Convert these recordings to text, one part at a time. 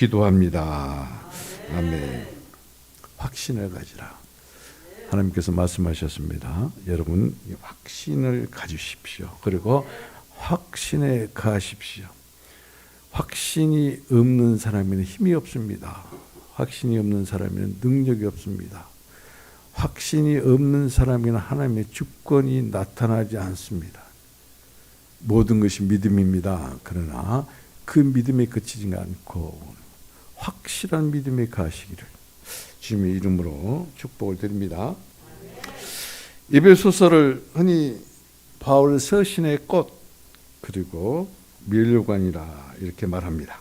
기도합니다. 아멘. 확신을 가지라. 하나님께서 말씀하셨습니다. 여러분 확신을 가지십시오. 그리고 확신에 가십시오. 확신이 없는 사람에는 힘이 없습니다. 확신이 없는 사람에는 능력이 없습니다. 확신이 없는 사람에는 하나님의 주권이 나타나지 않습니다. 모든 것이 믿음입니다. 그러나 그 믿음에 그치지 않고 확실한 믿음에 가시기를 주님의 이름으로 축복을 드립니다. 에베소서를 흔히 바울 서신의 꽃 그리고 면류관이라 이렇게 말합니다.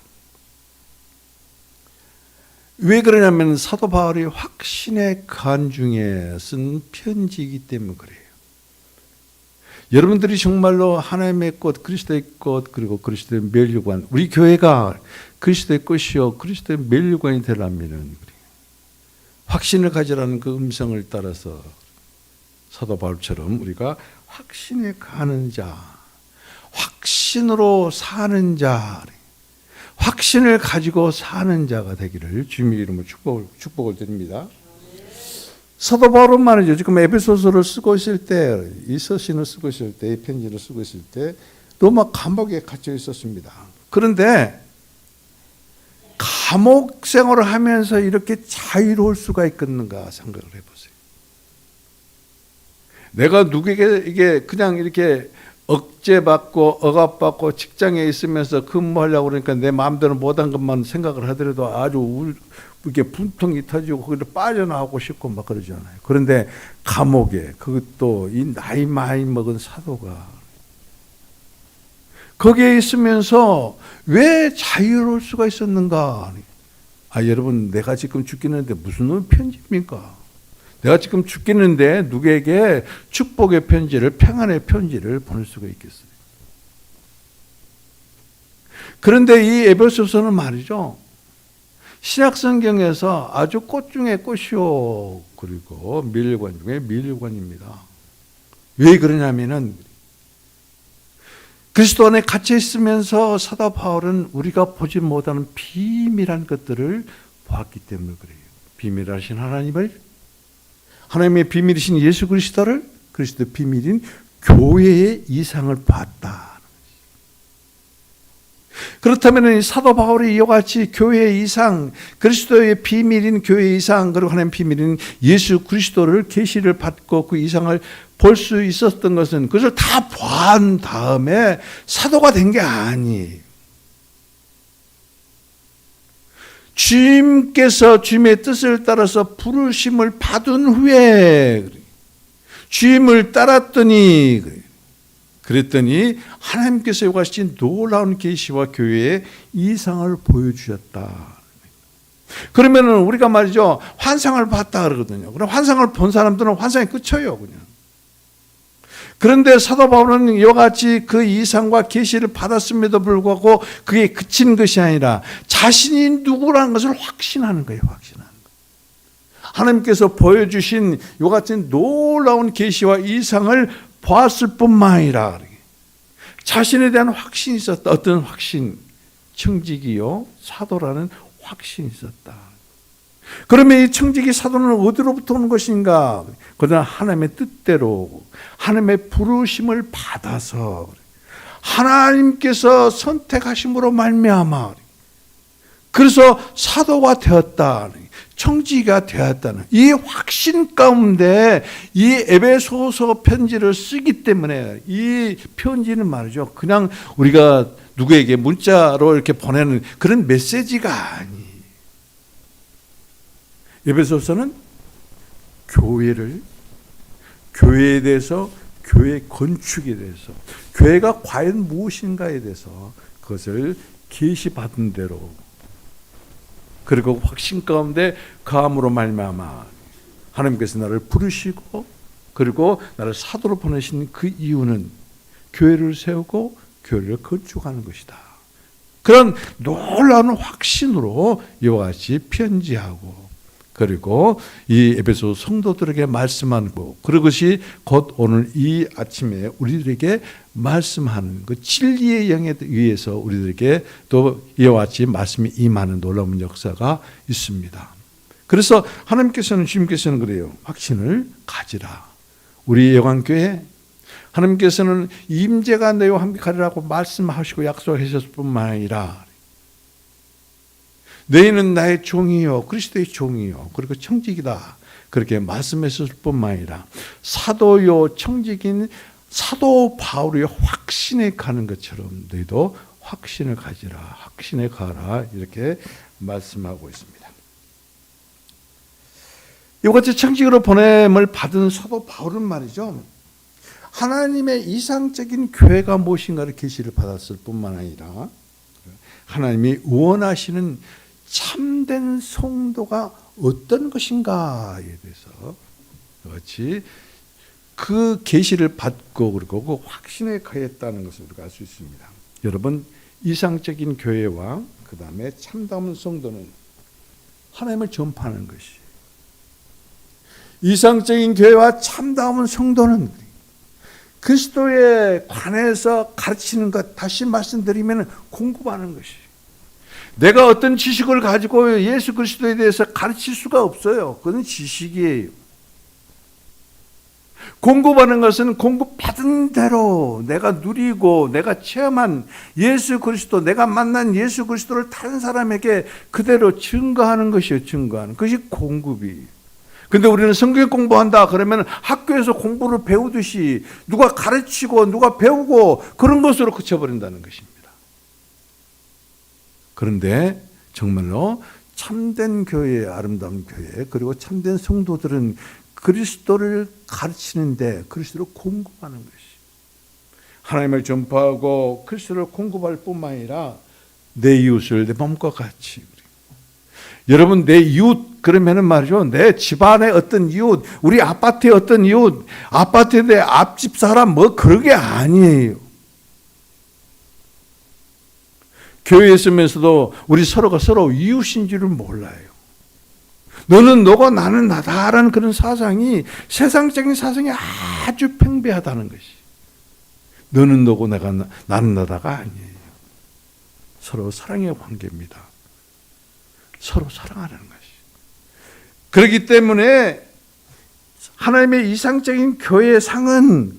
왜 그러냐면 사도 바울이 확신의 간중에 쓴 편지이기 때문에 그래요. 여러분들이 정말로 하나님의 꽃, 그리스도의 꽃, 그리고 그리스도의 면류관, 우리 교회가 그리스도의 꽃이요 그리스도의 면류관이 되려면 확신을 가지라는 그 음성을 따라서 사도 바울처럼 우리가 확신에 가는 자, 확신으로 사는 자, 확신을 가지고 사는 자가 되기를 주님의 이름으로 축복을 드립니다. 사도 바울은 말이죠. 지금 에베소서를 쓰고 있을 때, 이 서신을 쓰고 있을 때, 이 편지를 쓰고 있을 때 로마 감옥에 갇혀 있었습니다. 그런데 감옥 생활을 하면서 이렇게 자유로울 수가 있겠는가 생각을 해보세요. 내가 누구에게 이게 그냥 이렇게 억제받고 억압받고 직장에 있으면서 근무하려고 그러니까 내 마음대로 못한 것만 생각을 하더라도 아주 이렇게 분통이 터지고 거기로 빠져나오고 싶고 막 그러잖아요. 그런데 감옥에 그것도 이 나이 많이 먹은 사도가 거기에 있으면서 왜 자유로울 수가 있었는가? 여러분 내가 지금 죽겠는데 무슨 놈의 편지입니까? 내가 지금 죽겠는데 누구에게 축복의 편지를 평안의 편지를 보낼 수가 있겠어요? 그런데 이 에베소서는 말이죠. 신약성경에서 아주 꽃 중에 꽃이요 그리고 면류관 중에 면류관입니다. 왜 그러냐면은 그리스도 안에 갇혀 있으면서 사도 바울은 우리가 보지 못하는 비밀한 것들을 보았기 때문에 그래요. 비밀하신 하나님을, 하나님의 비밀이신 예수 그리스도를, 그리스도 비밀인 교회의 이상을 봤다. 그렇다면 사도 바울이 이와 같이 교회의 이상, 그리스도의 비밀인 교회의 이상, 그리고 하나님의 비밀인 예수 그리스도를 계시를 받고 그 이상을 볼 수 있었던 것은 그것을 다 본 다음에 사도가 된 게 아니에요. 주님께서 주님의 뜻을 따라서 부르심을 받은 후에 주님을 따랐더니 그랬더니 하나님께서 이와 같이 놀라운 계시와 교회의 이상을 보여주셨다. 그러면 우리가 말이죠 환상을 봤다 그러거든요. 그럼 환상을 본 사람들은 환상이 끝이에요 그냥. 그런데 사도 바울은 이와 같이 그 이상과 계시를 받았음에도 불구하고 그게 그친 것이 아니라 자신이 누구라는 것을 확신하는 거예요. 확신하는 거예요. 하나님께서 보여주신 이와 같은 놀라운 계시와 이상을 보았을 뿐만 아니라 자신에 대한 확신이 있었다. 어떤 확신? 청직이요 사도라는 확신이 있었다. 그러면 이 청직이 사도는 어디로부터 오는 것인가? 그러나 하나님의 뜻대로 하나님의 부르심을 받아서 하나님께서 선택하심으로 말미암아 그래서 사도가 되었다. 청지기가 되었다는 이 확신 가운데 이 에베소서 편지를 쓰기 때문에 이 편지는 말이죠. 그냥 우리가 누구에게 문자로 이렇게 보내는 그런 메시지가 아니에요. 에베소서는 교회에 대해서, 교회 건축에 대해서, 교회가 과연 무엇인가에 대해서 그것을 계시받은 대로 그리고 확신 가운데 감으로 말미암아 하나님께서 나를 부르시고 그리고 나를 사도로 보내신 그 이유는 교회를 세우고 교회를 건축하는 것이다. 그런 놀라운 확신으로 이와 같이 편지하고 그리고 이 에베소 성도들에게 말씀하는 거, 그것이 곧 오늘 이 아침에 우리들에게 말씀하는 그 진리의 영에 의해서 우리들에게 또 이와 같이 말씀이 임하는 놀라운 역사가 있습니다. 그래서 하나님께서는, 주님께서는 그래요. 확신을 가지라. 우리 영안교회 하나님께서는 임재가 너희와 함께 가리라고 말씀하시고 약속하셨을 뿐만 아니라 너희는 나의 종이요 그리스도의 종이요 그리고 청직이다 그렇게 말씀하셨을 뿐만 아니라 사도요 청직인 사도 바울의 확신에 가는 것처럼 너희도 확신을 가지라, 확신에 가라 이렇게 말씀하고 있습니다. 이같이 청직으로 보냄을 받은 사도 바울은 말이죠, 하나님의 이상적인 교회가 무엇인가를 계시를 받았을 뿐만 아니라 하나님이 원하시는 참된 성도가 어떤 것인가에 대해서 같이 그 계시를 받고 그리고 그 확신에 가했다는 것을 우리가 알 수 있습니다. 여러분, 이상적인 교회와 그 다음에 참다운 성도는 하나님을 전파하는 것이, 이상적인 교회와 참다운 성도는 그리스도에 관해서 가르치는 것, 다시 말씀드리면 공급하는 것이, 내가 어떤 지식을 가지고 예수 그리스도에 대해서 가르칠 수가 없어요. 그건 지식이에요. 공급하는 것은 공급받은 대로 내가 누리고 내가 체험한 예수 그리스도, 내가 만난 예수 그리스도를 다른 사람에게 그대로 증거하는 것이에요. 증거하는 것이 공급이. 근데 우리는 성경 공부한다 그러면 학교에서 공부를 배우듯이 누가 가르치고 누가 배우고 그런 것으로 그쳐버린다는 것입니다. 그런데 정말로 참된 교회, 아름다운 교회, 그리고 참된 성도들은 그리스도를 가르치는데 그리스도를 공급하는 것이, 하나님을 전파하고 그리스도를 공급할 뿐만 아니라 내 이웃을 내 몸과 같이. 여러분, 내 이웃 그러면은 말이죠, 내 집안의 어떤 이웃, 우리 아파트의 어떤 이웃, 아파트의 내 앞집 사람 뭐 그런 게 아니에요. 교회에 있으면서도 우리 서로가 서로 이웃인 줄을 몰라요. 너는 너고 나는 나다라는 그런 사상이 세상적인 사상이 아주 팽배하다는 것이, 너는 너고 나는 나다가 아니에요. 서로 사랑의 관계입니다. 서로 사랑하는 것이. 그렇기 때문에 하나님의 이상적인 교회의 상은,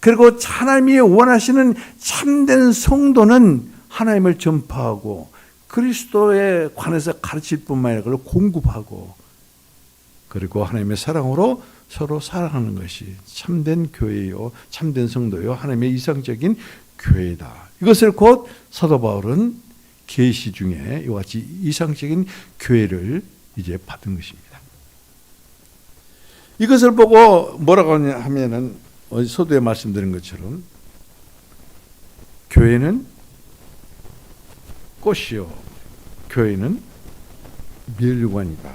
그리고 하나님이 원하시는 참된 성도는 하나님을 전파하고 그리스도에 관해서 가르칠 뿐만 아니라 그걸 공급하고, 그리고 하나님의 사랑으로 서로 사랑하는 것이 참된 교회요, 참된 성도요, 하나님의 이상적인 교회다. 이것을 곧 사도 바울은 계시 중에 이와 같이 이상적인 교회를 이제 받은 것입니다. 이것을 보고 뭐라고 하냐면은 서두에 말씀드린 것처럼 교회는 꽃이요, 교회는 멸관이다.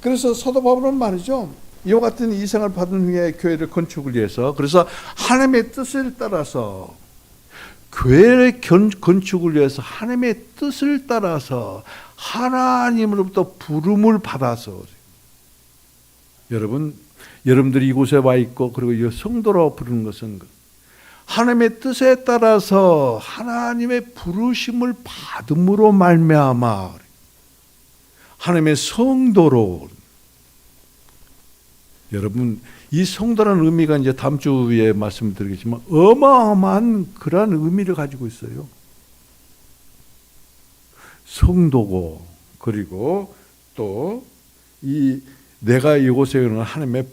그래서 사도 바울은 말이죠, 이와 같은 이상을 받은 후에 교회를 건축을 위해서, 그래서 하나님의 뜻을 따라서 교회를 건축을 위해서 하나님의 뜻을 따라서 하나님으로부터 부름을 받아서, 여러분들이 이곳에 와 있고 그리고 이 성도로 부르는 것은 하나님의 뜻에 따라서 하나님의 부르심을 받음으로 말미암아 하나님의 성도로, 여러분 이 성도라는 의미가 이제 다음 주에 말씀드리겠지만 어마어마한 그러한 의미를 가지고 있어요. 성도고, 그리고 또 이 내가 이곳에 있는 하나님의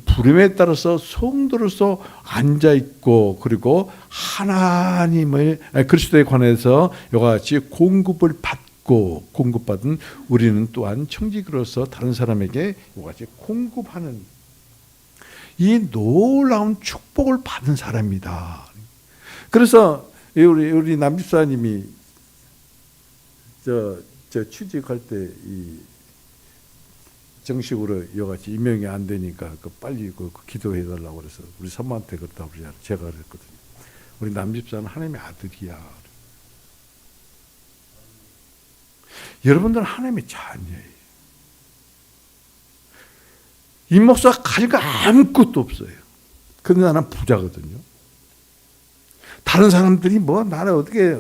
부름에 따라서 성도로서 앉아 있고, 그리고 하나님의 그리스도에 관해서 이와 같이 공급을 받고, 공급받은 우리는 또한 청지기로서 다른 사람에게 이와 같이 공급하는 이 놀라운 축복을 받은 사람이다. 그래서 우리 남집사님이 저 취직할 때 이 정식으로 이같이 임명이 안 되니까 빨리 기도해 달라고 그래서 우리 사모한테 그렇다고 그러잖아요. 제가 그랬거든요. 우리 남집사는 하나님의 아들이야. 여러분들은 하나님의 자녀예요. 이 목사가 가질 거 아무것도 없어요. 그런데 나는 부자거든요. 다른 사람들이 뭐 나를 어떻게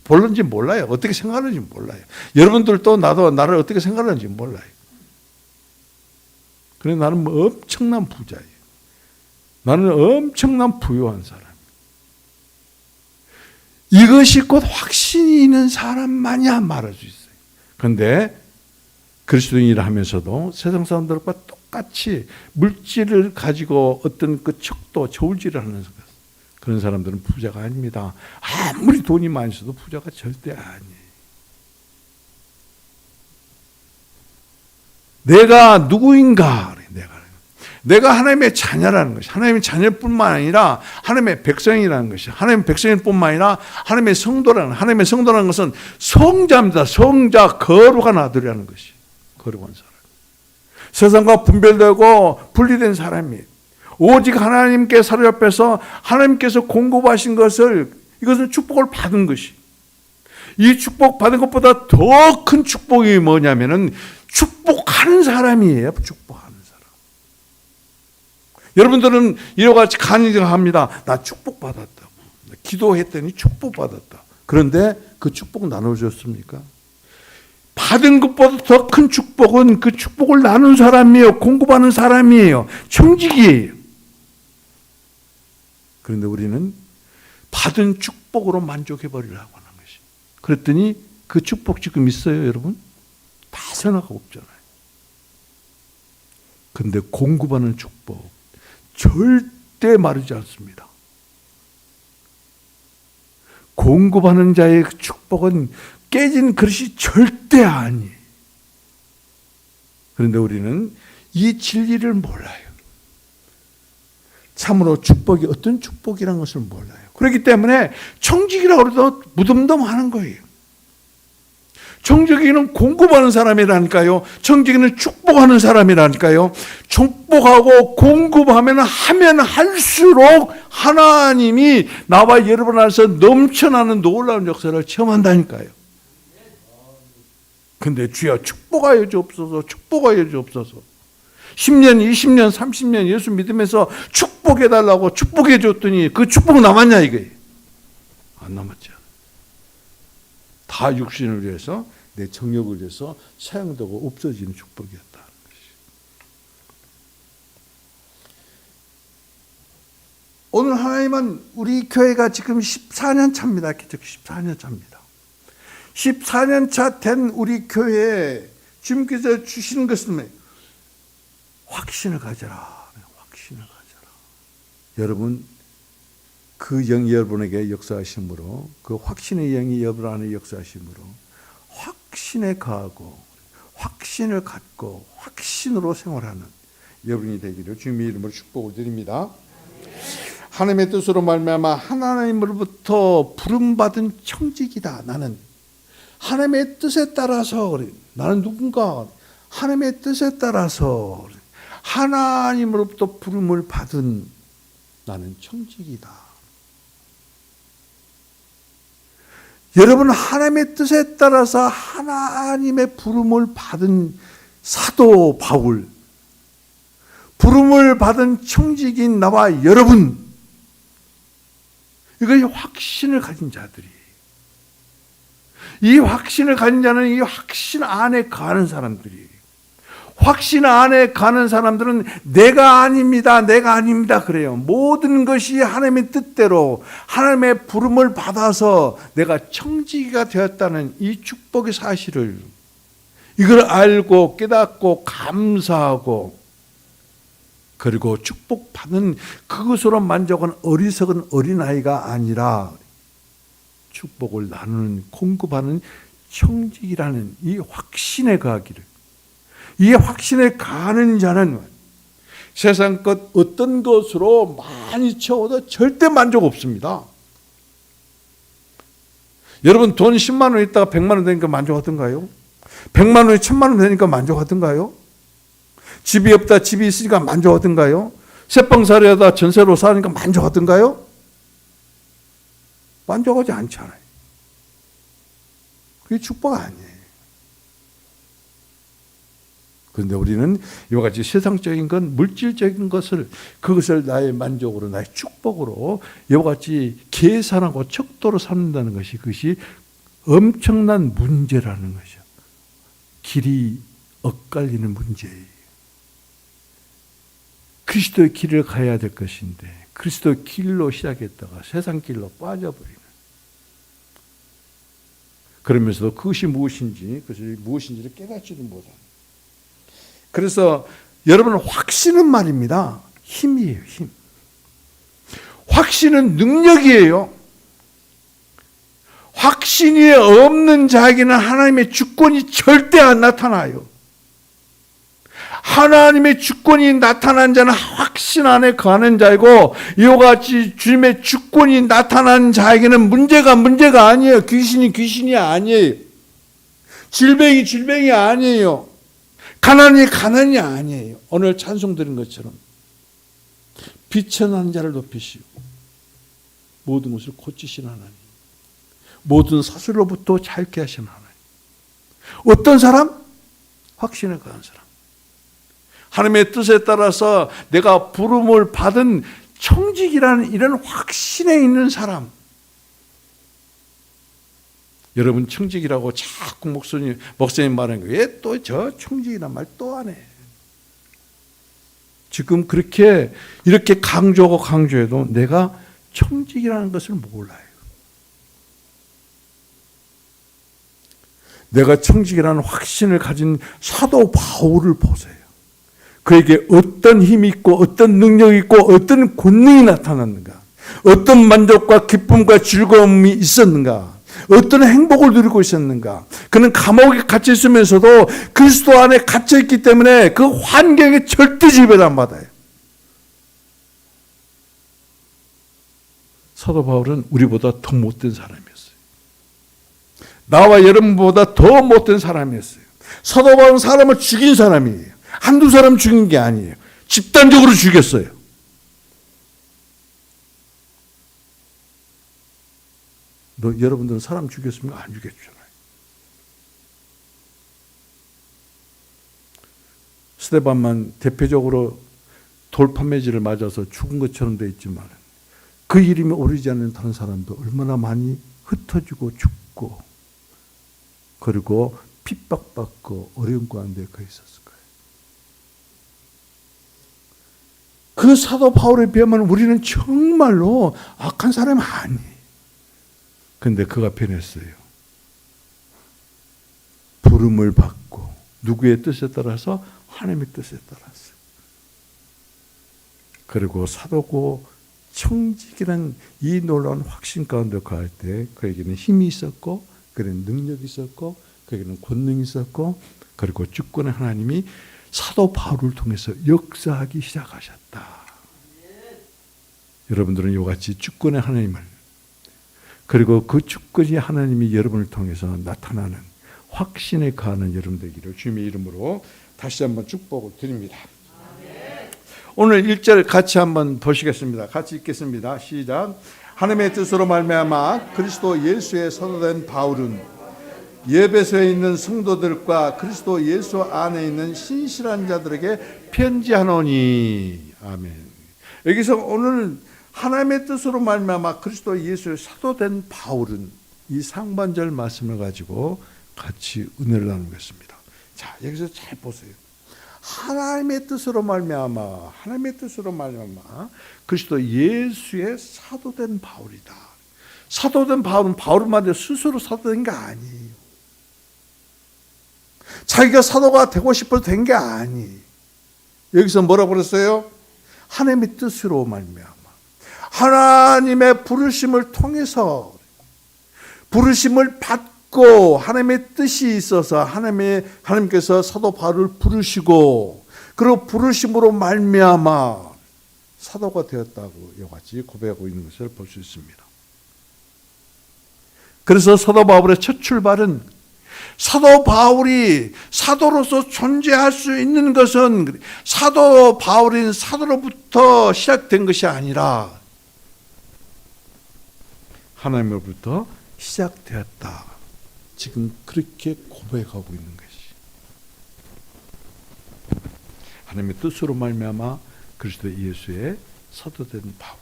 보는지 몰라요. 어떻게 생각하는지 몰라요. 여러분들도 나도 나를 어떻게 생각하는지 몰라요. 그래서 나는 뭐 엄청난 부자예요. 나는 엄청난 부유한 사람. 이것이 곧 확신이 있는 사람만이야 말할 수 있어요. 그런데 그리스도인이라 하면서도 세상 사람들과 똑같이 물질을 가지고 어떤 그 척도 저울질을 하는 그런 사람들은 부자가 아닙니다. 아무리 돈이 많이 있어도 부자가 절대 아니에요. 내가 누구인가? 내가 하나님의 자녀라는 것이, 하나님의 자녀뿐만 아니라 하나님의 백성이라는 것이, 하나님의 백성뿐만 아니라 하나님의 성도라는 것은 성자입니다. 성자, 거룩한 아들이라는 것이, 거룩한 사람. 세상과 분별되고 분리된 사람이 오직 하나님께 사로잡혀서 하나님께서 공급하신 것을, 이것은 축복을 받은 것이, 이 축복 받은 것보다 더 큰 축복이 뭐냐면은 축복하는 사람이에요. 축복하는 사람. 여러분들은 이와 같이 간증합니다. 나 축복받았다고. 기도했더니 축복받았다. 그런데 그 축복 나눠줬습니까? 받은 것보다 더 큰 축복은 그 축복을 나눈 사람이에요. 공급하는 사람이에요. 청직이에요. 그런데 우리는 받은 축복으로 만족해버리려고 하는 것이. 그랬더니 그 축복 지금 있어요, 여러분? 다 생각하고 없잖아요. 그런데 공급하는 축복 절대 마르지 않습니다. 공급하는 자의 축복은 깨진 그릇이 절대 아니에요. 그런데 우리는 이 진리를 몰라요. 참으로 축복이 어떤 축복이라는 것을 몰라요. 그렇기 때문에 청지기라고 해도 무덤덤하는 거예요. 청지기는 공급하는 사람이라니까요. 청지기는 축복하는 사람이라니까요. 축복하고 공급하면 하면 할수록 하나님이 나와 여러분 안에서 넘쳐나는 놀라운 역사를 체험한다니까요. 근데 주여 축복하여 주옵소서, 축복하여 주옵소서. 10년, 20년, 30년 예수 믿으면서 축복해달라고 축복해 줬더니 그 축복 남았냐 이거예요. 안 남았죠. 다 육신을 위해서, 내 정욕을 위해서 사용되고 없어지는 축복이었다는 것이. 오늘 하나님은 우리 교회가 지금 14년 차입니다. 기적 14년 차입니다. 14년 차 된 우리 교회에 주님께서 주시는 것은 확신을 가져라. 확신을 가져라. 여러분, 그 영이 여러분에게 역사하심으로, 그 확신의 영이 여러분 안에 역사하심으로 확신에 거하고 확신을 갖고 확신으로 생활하는 여러분이 되기를 주님의 이름으로 축복을 드립니다. 하나님의 뜻으로 말미암아 하나님으로부터 부름받은 청직이다. 나는 하나님의 뜻에 따라서, 나는 누군가 하나님의 뜻에 따라서 하나님으로부터 부름을 받은 나는 청직이다. 여러분, 하나님의 뜻에 따라서 하나님의 부름을 받은 사도 바울, 부름을 받은 청직인 나와 여러분, 이거 확신을 가진 자들이, 이 확신을 가진 자는 이 확신 안에 가는 사람들이, 확신 안에 가는 사람들은 내가 아닙니다, 내가 아닙니다 그래요. 모든 것이 하나님의 뜻대로 하나님의 부름을 받아서 내가 청지기가 되었다는 이 축복의 사실을, 이걸 알고 깨닫고 감사하고 그리고 축복받은 그것으로 만족한 어리석은 어린아이가 아니라 축복을 나누는, 공급하는 청지기라는 이 확신에 가기를, 이 확신에 가는 자는 세상 것 어떤 것으로 많이 채워도 절대 만족 없습니다. 여러분, 돈 10만 원 있다가 100만 원 되니까 만족하던가요? 100만 원이 1000만 원 되니까 만족하던가요? 집이 없다 집이 있으니까 만족하던가요? 새방살이 하다 전세로 사니까 만족하던가요? 만족하지 않잖아요. 그게 축복 아니에요. 그런데 우리는 이와 같이 세상적인 건, 물질적인 것을, 그것을 나의 만족으로, 나의 축복으로 이와 같이 계산하고 척도로 삼는다는 것이, 그것이 엄청난 문제라는 것이죠. 길이 엇갈리는 문제예요. 그리스도의 길을 가야 될 것인데 그리스도의 길로 시작했다가 세상 길로 빠져버리는, 그러면서도 그것이 무엇인지를 깨닫지도 못하는. 그래서 여러분, 확신은 말입니다, 힘이에요. 힘. 확신은 능력이에요. 확신이 없는 자에게는 하나님의 주권이 절대 안 나타나요. 하나님의 주권이 나타난 자는 확신 안에 거하는 자이고, 이와 같이 주님의 주권이 나타난 자에게는 문제가 아니에요. 귀신이 아니에요. 질병이 아니에요. 가난이 아니에요. 오늘 찬송 드린 것처럼 비천한 자를 높이시고 모든 것을 고치신 하나님, 모든 사슬로부터 자유케 하신 하나님. 어떤 사람? 확신에 거한 사람. 하나님의 뜻에 따라서 내가 부름을 받은 청직이라는 이런 확신에 있는 사람. 여러분, 청직이라고 자꾸 목사님 말하는 거예요. 왜 또 저 청직이란 말 또 안 해? 지금 이렇게 강조해도 내가 청직이라는 것을 몰라요. 내가 청직이라는 확신을 가진 사도 바울을 보세요. 그에게 어떤 힘이 있고 어떤 능력이 있고 어떤 권능이 나타났는가, 어떤 만족과 기쁨과 즐거움이 있었는가, 어떤 행복을 누리고 있었는가. 그는 감옥에 갇혀 있으면서도 그리스도 안에 갇혀 있기 때문에 그 환경에 절대 지배를 안 받아요. 사도 바울은 우리보다 더 못된 사람이었어요. 나와 여러분보다 더 못된 사람이었어요. 사도 바울은 사람을 죽인 사람이에요. 한두 사람 죽인 게 아니에요. 집단적으로 죽였어요. 여러분들은 사람 죽였으면 안 죽였잖아요. 스데반만 대표적으로 돌판매질을 맞아서 죽은 것처럼 되어 있지만 그 이름이 오르지 않는 다른 사람도 얼마나 많이 흩어지고 죽고 그리고 핍박받고 어려운 가운데 가 있었을 거예요. 그 사도 바울에 비하면 우리는 정말로 악한 사람이 아니에요. 그런데 그가 변했어요. 부름을 받고 누구의 뜻에 따라서? 하나님의 뜻에 따라서. 그리고 사도고 청직이란 이 놀라운 확신 가운데 가할 때 그에게는 힘이 있었고, 그에게는 능력이 있었고, 그에게는 권능이 있었고, 그리고 주권의 하나님이 사도 바울을 통해서 역사하기 시작하셨다. 여러분들은 이와 같이 주권의 하나님을, 그리고 그 주권의 하나님이 여러분을 통해서 나타나는 확신에 가는 여러분 되기를 주님의 이름으로 다시 한번 축복을 드립니다. 오늘 1절 같이 한번 보시겠습니다. 같이 읽겠습니다. 시작. 하나님의 뜻으로 말미암아 그리스도 예수의 사도된 바울은 예배소에 있는 성도들과 그리스도 예수 안에 있는 신실한 자들에게 편지하노니. 아멘. 여기서 오늘 하나님의 뜻으로 말미암아 그리스도 예수의 사도된 바울은 이 상반절 말씀을 가지고 같이 은혜를 나누겠습니다. 자, 여기서 잘 보세요. 하나님의 뜻으로 말미암아 그리스도 예수의 사도된 바울이다. 사도된 바울은 바울만이 스스로 사도된 게 아니에요. 자기가 사도가 되고 싶어서 된 게 아니에요. 여기서 뭐라고 그랬어요? 하나님의 뜻으로 말미암아, 하나님의 부르심을 통해서, 부르심을 받고 하나님의 뜻이 있어서 하나님께서 사도 바울을 부르시고, 그리고 부르심으로 말미암아 사도가 되었다고 이와 같이 고백하고 있는 것을 볼 수 있습니다. 그래서 사도 바울의 첫 출발은, 사도 바울이 사도로서 존재할 수 있는 것은 사도 바울인 사도로부터 시작된 것이 아니라 하나님으로부터 시작되었다. 지금 그렇게 고백하고 있는 것이. 하나님의 뜻으로 말미암아 그리스도 예수의 사도된 바울.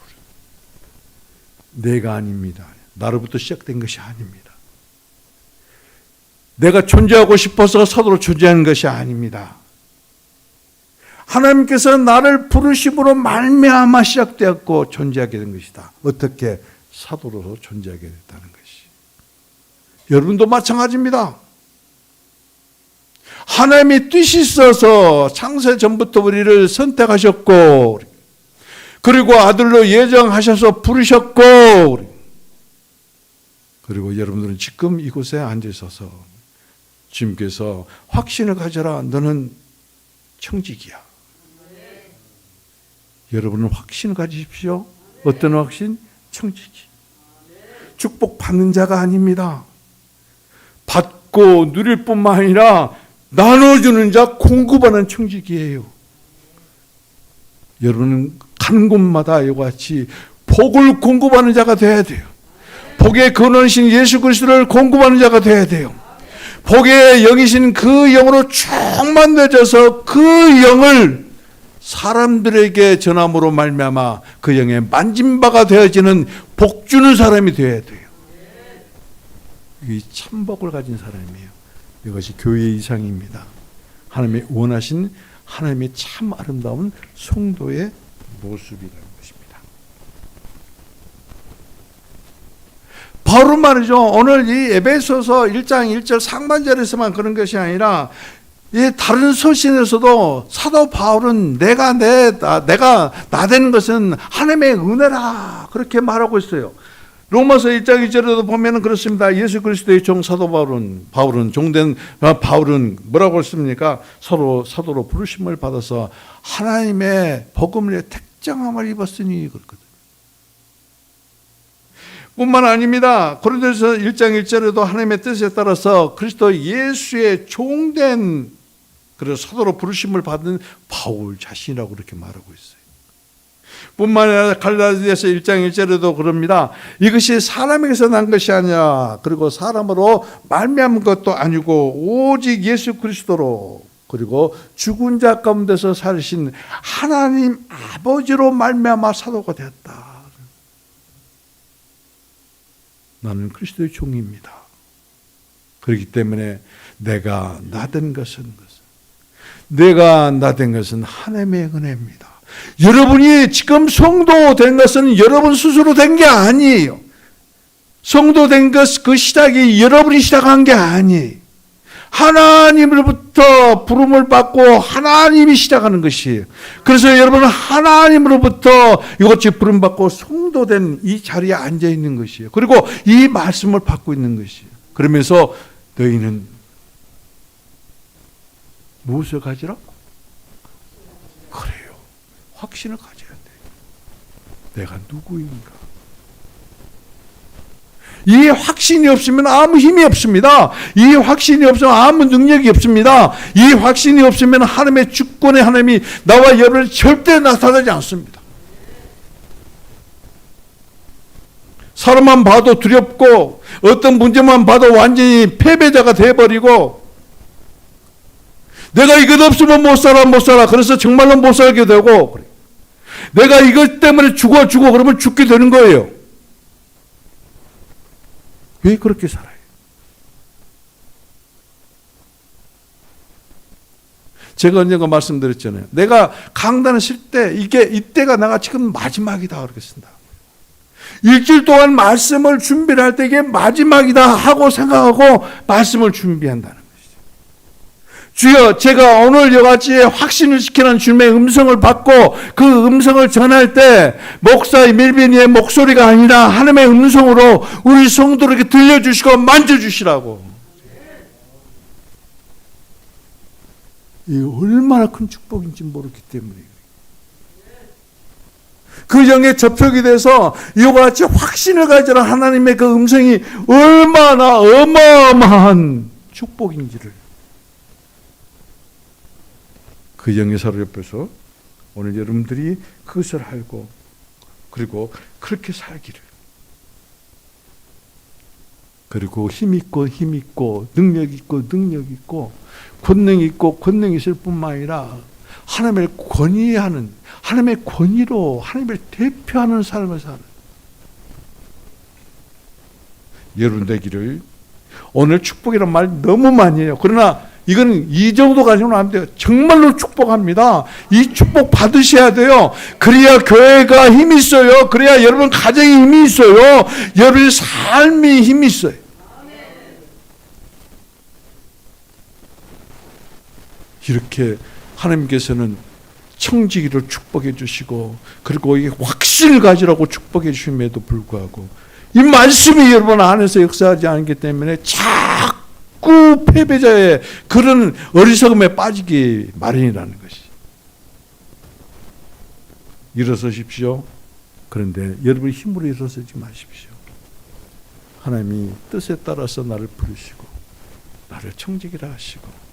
내가 아닙니다. 나로부터 시작된 것이 아닙니다. 내가 존재하고 싶어서 사도로 존재하는 것이 아닙니다. 하나님께서 나를 부르심으로 말미암아 시작되었고 존재하게 된 것이다. 어떻게? 사도로서 존재하게 됐다는 것이. 여러분도 마찬가지입니다. 하나님의 뜻이 있어서 창세 전부터 우리를 선택하셨고 그리고 아들로 예정하셔서 부르셨고 그리고 여러분들은 지금 이곳에 앉아 있어서 주님께서 확신을 가져라. 너는 청직이야. 여러분은 확신을 가지십시오. 어떤 확신? 청직이. 축복 받는 자가 아닙니다. 받고 누릴 뿐만 아니라 나눠주는 자, 공급하는 청직이에요. 여러분은 가는 곳마다 이와 같이 복을 공급하는 자가 되어야 돼요. 복의 근원이신 예수 그리스도를 공급하는 자가 되어야 돼요. 복의 영이신 그 영으로 충만되어져서 그 영을 사람들에게 전함으로 말미암아 그 영에 만진 바가 되어지는 복 주는 사람이 되어야 돼요. 이 참복을 가진 사람이에요. 이것이 교회의 이상입니다. 하나님의 원하신 하나님의 참 아름다운 성도의 모습이라는 것입니다. 바로 말이죠. 오늘 이 에베소서 1장 1절 상반절에서만 그런 것이 아니라 이 다른 서신에서도 사도 바울은 내가 나 되는 것은 하나님의 은혜라 그렇게 말하고 있어요. 로마서 1장 2절에도 보면은 그렇습니다. 예수 그리스도의 종 사도 바울은 종된 바울은 뭐라고 했습니까? 서로 사도로 부르심을 받아서 하나님의 복음의 택정함을 입었으니 그렇거든요. 뿐만 아닙니다. 고린도서 1장 1절에도 하나님의 뜻에 따라서 그리스도 예수의 종된 그래서 사도로 부르심을 받은 바울 자신이라고 그렇게 말하고 있어요. 뿐만 아니라 갈라디아서 1장 1절에도 그럽니다. 이것이 사람에게서 난 것이 아니야. 그리고 사람으로 말미암은 것도 아니고 오직 예수 그리스도로 그리고 죽은 자 가운데서 살으신 하나님 아버지로 말미암아 사도가 되었다. 나는 그리스도의 종입니다. 그렇기 때문에 내가 나된 것은 하나님의 은혜입니다. 여러분이 지금 성도 된 것은 여러분 스스로 된 게 아니에요. 성도 된 것, 그 시작이 여러분이 시작한 게 아니에요. 하나님으로부터 부름을 받고 하나님이 시작하는 것이에요. 그래서 여러분은 하나님으로부터 이것이 부름받고 성도된 이 자리에 앉아 있는 것이에요. 그리고 이 말씀을 받고 있는 것이에요. 그러면서 너희는 무엇을 가지라? 그래요. 확신을 가져야 돼요. 내가 누구인가? 이 확신이 없으면 아무 힘이 없습니다. 이 확신이 없으면 아무 능력이 없습니다. 이 확신이 없으면 하나님의 주권의 하나님이 나와 여러분을 절대 나타나지 않습니다. 사람만 봐도 두렵고 어떤 문제만 봐도 완전히 패배자가 돼버리고 내가 이것 없으면 못 살아. 그래서 정말로 못 살게 되고 내가 이것 때문에 죽어 그러면 죽게 되는 거예요. 왜 그렇게 살아요? 제가 언젠가 말씀드렸잖아요. 내가 강단을 쉴 때 이때가 내가 지금 마지막이다 그러겠습니다. 일주일 동안 말씀을 준비를 할 때 이게 마지막이다 하고 생각하고 말씀을 준비한다는 것이죠. 주여, 제가 오늘 이같이 확신을 시키는 주님의 음성을 받고 그 음성을 전할 때 목사의 밀빈이의 목소리가 아니라 하나님의 음성으로 우리 성도에게 들려주시고 만져주시라고. 이게 얼마나 큰 축복인지 모르기 때문이에요. 그 영에 접촉이 돼서 이와 같이 확신을 가지라 하나님의 그 음성이 얼마나 어마어마한 축복인지를 그 영의 사로옆에서 오늘 여러분들이 그것을 알고 그리고 그렇게 살기를 그리고 힘있고 능력 있고 능력 있고 권능 있고 권능 있을 뿐만 아니라 하나님의 권위하는, 하나님의 권위로 하나님을 대표하는 삶을 사는 여러분 되기를. 오늘 축복이란 말 너무 많이 해요. 그러나 이건 이 정도 가지고는 안 돼요. 정말로 축복합니다. 이 축복 받으셔야 돼요. 그래야 교회가 힘이 있어요. 그래야 여러분 가정에 힘이 있어요. 여러분의 삶이 힘이 있어요. 이렇게 하나님께서는 청지기를 축복해 주시고, 그리고 이 확신을 가지라고 축복해 주심에도 불구하고 이 말씀이 여러분 안에서 역사하지 않기 때문에 자꾸 패배자의 그런 어리석음에 빠지기 마련이라는 것이. 일어서십시오. 그런데 여러분의 힘으로 일어서지 마십시오. 하나님이 뜻에 따라서 나를 부르시고 나를 청지기라 하시고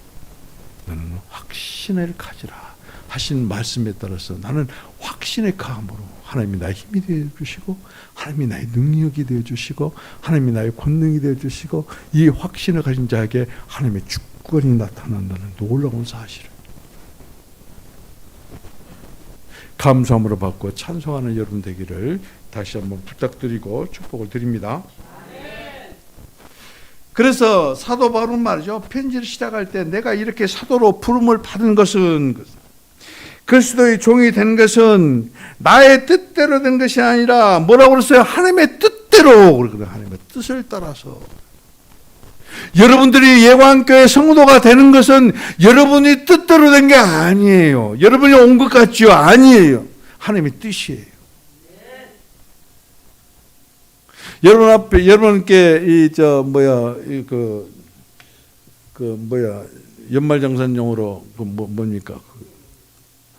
너는 확신을 가지라 하신 말씀에 따라서 나는 확신의 감으로 하나님이 나의 힘이 되어주시고, 하나님이 나의 능력이 되어주시고, 하나님이 나의 권능이 되어주시고, 이 확신을 가진 자에게 하나님의 주권이 나타난다는 놀라운 사실을 감사함으로 받고 찬송하는 여러분 되기를 다시 한번 부탁드리고 축복을 드립니다. 그래서 사도 바울은 말이죠, 편지를 시작할 때 내가 이렇게 사도로 부름을 받은 것은, 그리스도의 종이 된 것은 나의 뜻대로 된 것이 아니라 뭐라고 그랬어요? 하나님의 뜻대로. 하나님의 뜻을 따라서. 여러분들이 예관교회 성도가 되는 것은 여러분이 뜻대로 된 게 아니에요. 여러분이 온 것 같지요? 아니에요. 하나님의 뜻이에요. 여러분 앞에, 여러분께 연말정산용으로 뭡니까?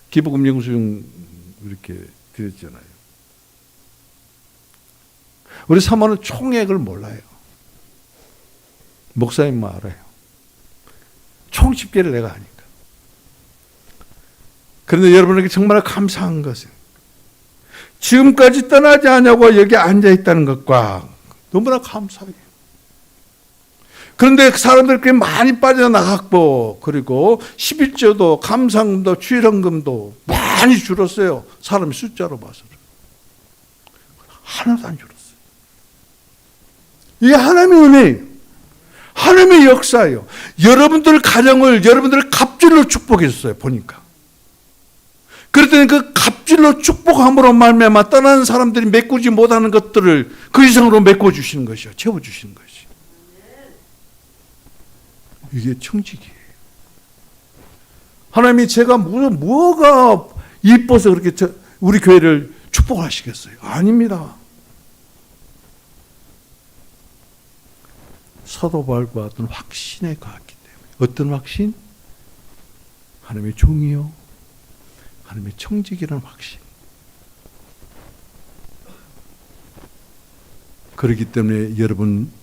기부금 영수증 이렇게 드렸잖아요. 우리 사모는 총액을 몰라요. 목사님만 알아요. 총 집계를 내가 하니까. 그런데 여러분에게 정말 감사한 것은 지금까지 떠나지 않냐고 여기 앉아있다는 것과 너무나 감사해요. 그런데 사람들끼리 많이 빠져나갔고, 그리고 11조도 감상금도 주일헌금도 많이 줄었어요. 사람의 숫자로 봐서. 하나도 안 줄었어요. 이게 하나님의 은혜예요. 하나님의 역사예요. 여러분들 가정을, 여러분들 갑질로 축복했어요. 보니까. 그랬더니 그 갑질로 축복함으로 말미암아 떠나는 사람들이 메꾸지 못하는 것들을 그 이상으로 메꿔주시는 것이요. 채워주시는 것이요. 이게 청지기예요. 하나님이 제가 뭐가 이뻐서 그렇게 우리 교회를 축복하시겠어요? 아닙니다. 사도 바울과 어떤 확신에 가왔기 때문에. 어떤 확신? 하나님의 종이요, 하나님의 청지기라는 확신. 그렇기 때문에 여러분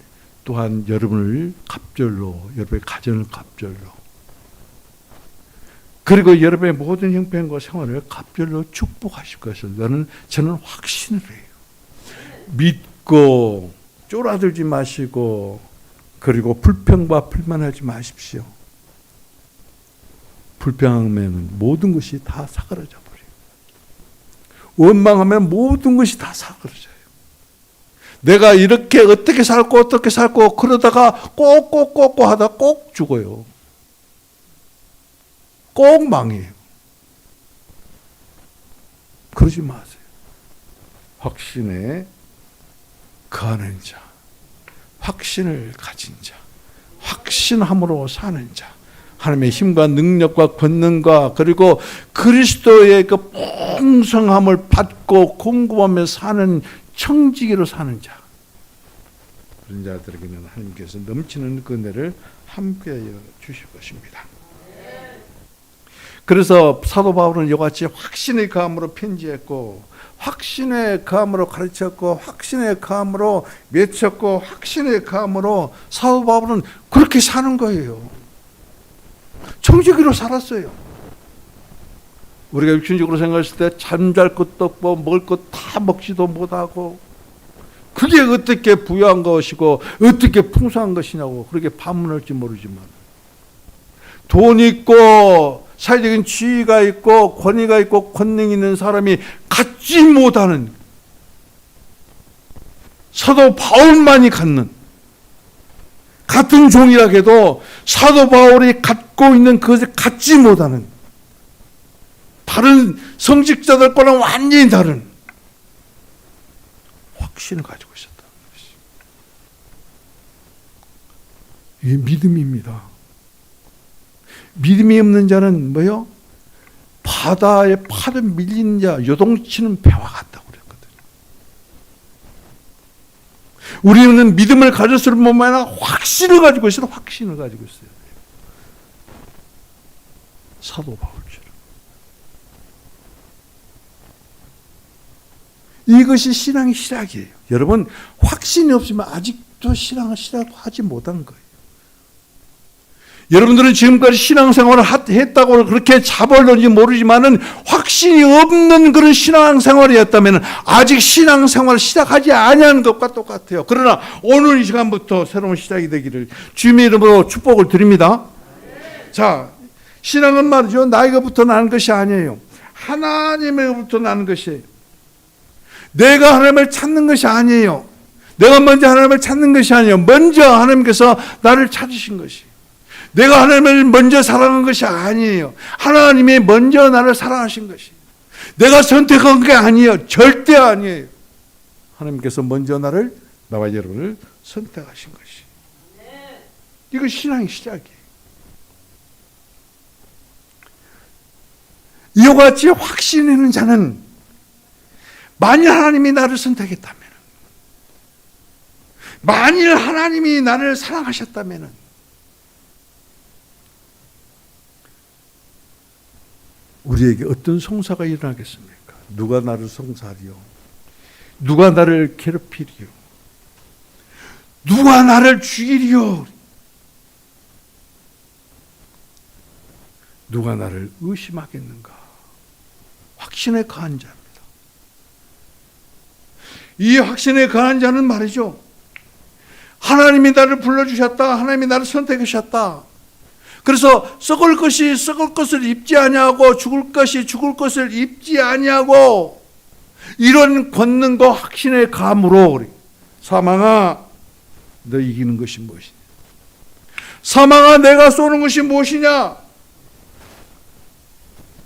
또한 여러분을 갑절로, 여러분의 가정을 갑절로, 그리고 여러분의 모든 형편과 생활을 갑절로 축복하실 것을 저는 확신을 해요. 믿고 쫄아들지 마시고, 그리고 불평과 불만하지 마십시오. 불평하면 모든 것이 다 사그라져 버려요. 원망하면 모든 것이 다 사그라져요. 내가 이렇게 어떻게 살고 그러다가 꼭 하다 꼭 죽어요. 꼭 망해요. 그러지 마세요. 확신에 거하는 자, 확신을 가진 자, 확신함으로 사는 자, 하나님의 힘과 능력과 권능과 그리고 그리스도의 그 풍성함을 받고 공급하며 사는 청지기로 사는 자, 그런 자들에게는 하나님께서 넘치는 그 은혜를 함께하여 주실 것입니다. 그래서 사도 바울은 이같이 확신의 감으로 편지했고, 확신의 감으로 가르쳤고, 확신의 감으로 맺혔고, 확신의 감으로 사도 바울은 그렇게 사는 거예요. 청지기로 살았어요. 우리가 육신적으로 생각했을 때 잠잘 것도 없고 먹을 것 다 먹지도 못하고, 그게 어떻게 부유한 것이고 어떻게 풍성한 것이냐고 그렇게 반문할지 모르지만, 돈 있고 사회적인 지위가 있고 권위가 있고 권능이 있는 사람이 갖지 못하는, 사도 바울만이 갖는, 같은 종이라 해도 사도 바울이 갖고 있는 그것을 갖지 못하는, 다른 성직자들과는 완전히 다른 확신을 가지고 있었다는 것이. 이게 믿음입니다. 믿음이 없는 자는 뭐요? 바다에 파도 밀리는 자, 요동치는 배와 같다고 그랬거든요. 우리는 믿음을 가졌을 뿐만 아니라 확신을 가지고 있어요. 확신을 가지고 있어요. 사도 바울처럼. 이것이 신앙의 시작이에요. 여러분, 확신이 없으면 아직도 신앙을 시작하지 못하는 거예요. 여러분들은 지금까지 신앙생활을 했다고 그렇게 자벌는지 모르지만은 확신이 없는 그런 신앙생활이었다면 아직 신앙생활을 시작하지 아니하는 것과 똑같아요. 그러나 오늘 이 시간부터 새로운 시작이 되기를 주님의 이름으로 축복을 드립니다. 자, 신앙은 말이죠. 나에게부터 나는 것이 아니에요. 하나님에게부터 나는 것이에요. 내가 하나님을 찾는 것이 아니에요. 내가 먼저 하나님을 찾는 것이 아니에요. 먼저 하나님께서 나를 찾으신 것이. 내가 하나님을 먼저 사랑한 것이 아니에요. 하나님이 먼저 나를 사랑하신 것이. 내가 선택한 게 아니에요. 절대 아니에요. 하나님께서 먼저 나와 여러분을 선택하신 것이. 이거 신앙의 시작이에요. 이와 같이 확신 있는 자는 만일 하나님이 나를 선택했다면, 만일 하나님이 나를 사랑하셨다면 우리에게 어떤 송사가 일어나겠습니까? 누가 나를 송사하리요? 누가 나를 괴롭히리요? 누가 나를 죽이리요? 누가 나를 의심하겠는가? 확신에 거한 자입니다. 이 확신에 거한 자는 말이죠. 하나님이 나를 불러주셨다. 하나님이 나를 선택하셨다. 그래서 썩을 것이 썩을 것을 입지 아니하고 죽을 것이 죽을 것을 입지 아니하고 이런 권능과 확신의 감으로 사망아 너 이기는 것이 무엇이냐? 사망아 내가 쏘는 것이 무엇이냐?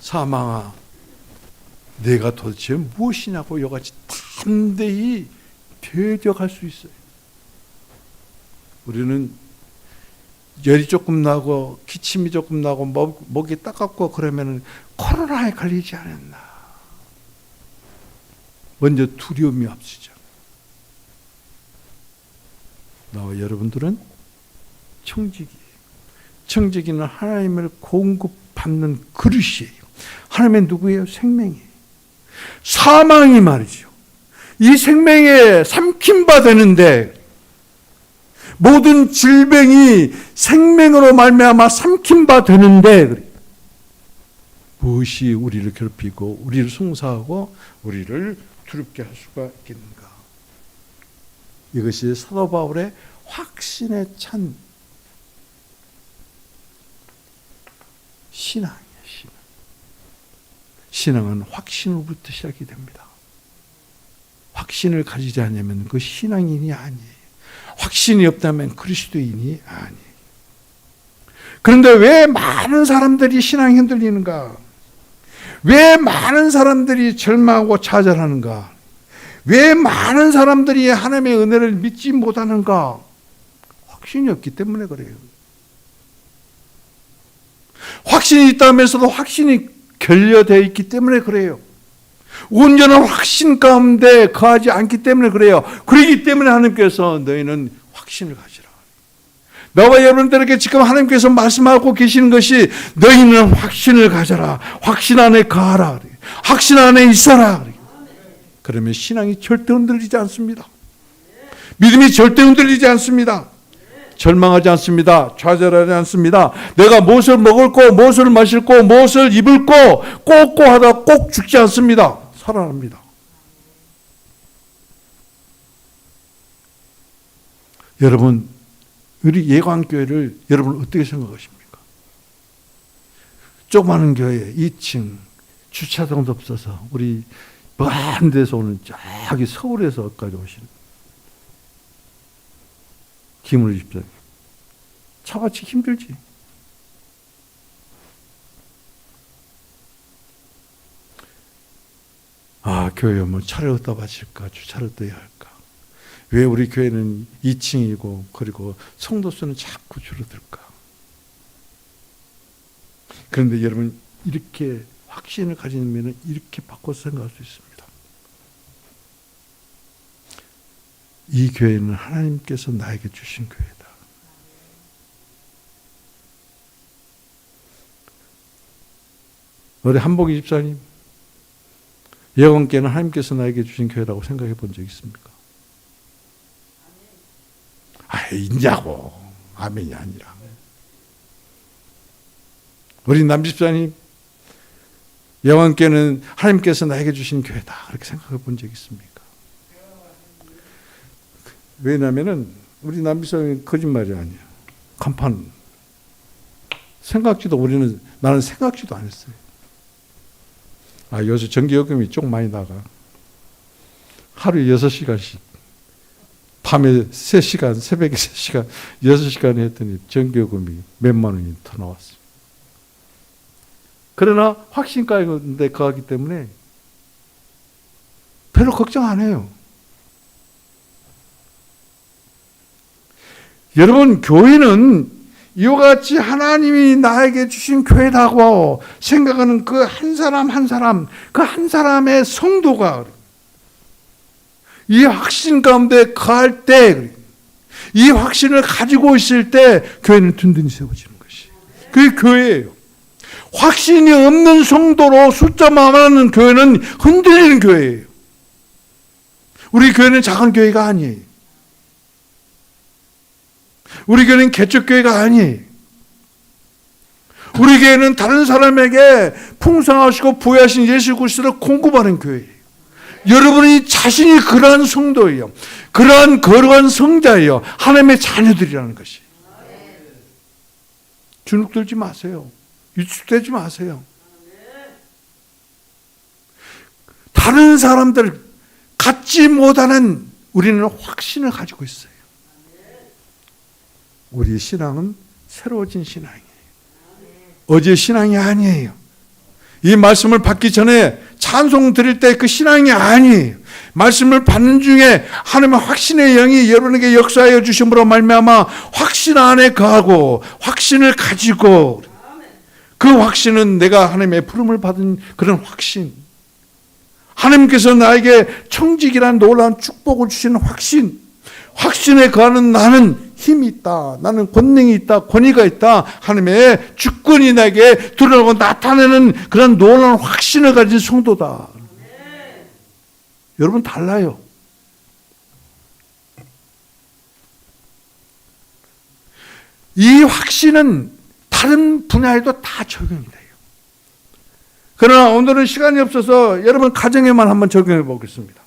사망아 내가 도대체 무엇이냐고 이같이 담대히 대적할 수 있어요. 우리는 열이 조금 나고 기침이 조금 나고 목이 따갑고 그러면은 코로나에 걸리지 않았나. 먼저 두려움이 앞서죠. 나와 여러분들은 청지기예요. 청지기는 하나님을 공급받는 그릇이에요. 하나님의 누구예요? 생명이에요. 사망이 말이죠. 이 생명에 삼킴바 되는데 모든 질병이 생명으로 말미암아 삼킴바 되는데 무엇이 우리를 괴롭히고 우리를 송사하고 우리를 두렵게 할 수가 있겠는가? 이것이 사도 바울의 확신에 찬 신앙이에요. 신앙은 확신으로부터 시작이 됩니다. 확신을 가지지 않으면 그 신앙인이 아니에요. 확신이 없다면 그리스도인이 아니에요. 그런데 왜 많은 사람들이 신앙이 흔들리는가? 왜 많은 사람들이 절망하고 좌절하는가? 왜 많은 사람들이 하나님의 은혜를 믿지 못하는가? 확신이 없기 때문에 그래요. 확신이 있다면서도 확신이 결여되어 있기 때문에 그래요. 온전한 확신 가운데 거하지 않기 때문에 그래요. 그렇기 때문에 하나님께서 너희는 확신을 가지라. 나와 여러분들에게 지금 하나님께서 말씀하고 계시는 것이 너희는 확신을 가져라. 확신 안에 거하라. 확신 안에 있어라. 그러면 신앙이 절대 흔들리지 않습니다. 믿음이 절대 흔들리지 않습니다. 절망하지 않습니다. 좌절하지 않습니다. 내가 무엇을 먹을 거, 무엇을 마실 거, 무엇을 입을 거, 꼭꼭 하다 꼭 죽지 않습니다. 살아납니다. 여러분, 우리 예관교회를 여러분 어떻게 생각하십니까? 조그마한 교회 2층 주차장도 없어서 우리 먼 데서 오는 저기 서울에서까지 오시는 김을 집사님. 차같이 힘들지. 아, 교회 오면 차를 어디다 바칠까? 주차를 어디다 할까? 왜 우리 교회는 2층이고 그리고 성도 수는 자꾸 줄어들까? 그런데 여러분, 이렇게 확신을 가지면 이렇게 바꿔서 생각할 수 있습니다. 이 교회는 하나님께서 나에게 주신 교회다. 우리 한복희 집사님, 예언교회는 하나님께서 나에게 주신 교회라고 생각해 본 적 있습니까? 아, 있냐고. 아멘이 아니라. 우리 남 집사님, 예언교회는 하나님께서 나에게 주신 교회다. 그렇게 생각해 본 적 있습니까? 왜냐하면 우리 남 집사님이 거짓말이 아니야. 간판. 나는 생각지도 안 했어요. 아, 요새 전기요금이 좀 많이 나가. 하루에 6시간씩. 밤에 3시간, 새벽에 3시간, 6시간 했더니 전기요금이 몇만 원이 더 나왔어요. 그러나 확신 가운데 거하기 때문에 별로 걱정 안 해요. 여러분, 교회는 이와 같이 하나님이 나에게 주신 교회라고 생각하는 그 한 사람 한 사람, 그 한 사람의 성도가 이 확신 가운데 거할 때, 이 확신을 가지고 있을 때 교회는 든든히 세워지는 것이. 그게 교회예요. 확신이 없는 성도로 숫자만 많은 교회는 흔들리는 교회예요. 우리 교회는 작은 교회가 아니에요. 우리 교회는 개척교회가 아니에요. 우리 교회는 다른 사람에게 풍성하시고 부유하신 예수 그리스도를 공급하는 교회예요. 여러분이 자신이 그러한 성도예요. 그러한 거룩한 성자예요. 하나님의 자녀들이라는 것이. 주눅들지 마세요. 유축되지 마세요. 다른 사람들 갖지 못하는 우리는 확신을 가지고 있어요. 우리 신앙은 새로워진 신앙이에요. 어제 신앙이 아니에요. 이 말씀을 받기 전에 찬송 드릴 때 그 신앙이 아니에요. 말씀을 받는 중에 하나님의 확신의 영이 여러분에게 역사하여 주심으로 말미암아 확신 안에 거하고 확신을 가지고, 그 확신은 내가 하나님의 부름을 받은 그런 확신, 하나님께서 나에게 청직이란 놀라운 축복을 주시는 확신, 확신에 거하는 나는 힘이 있다, 나는 권능이 있다, 권위가 있다, 하나님의 주권이 나에게 드러나고 나타내는 그런 놀라운 확신을 가진 성도다. 여러분 달라요. 이 확신은 다른 분야에도 다 적용이 돼요. 그러나 오늘은 시간이 없어서 여러분 가정에만 한번 적용해 보겠습니다.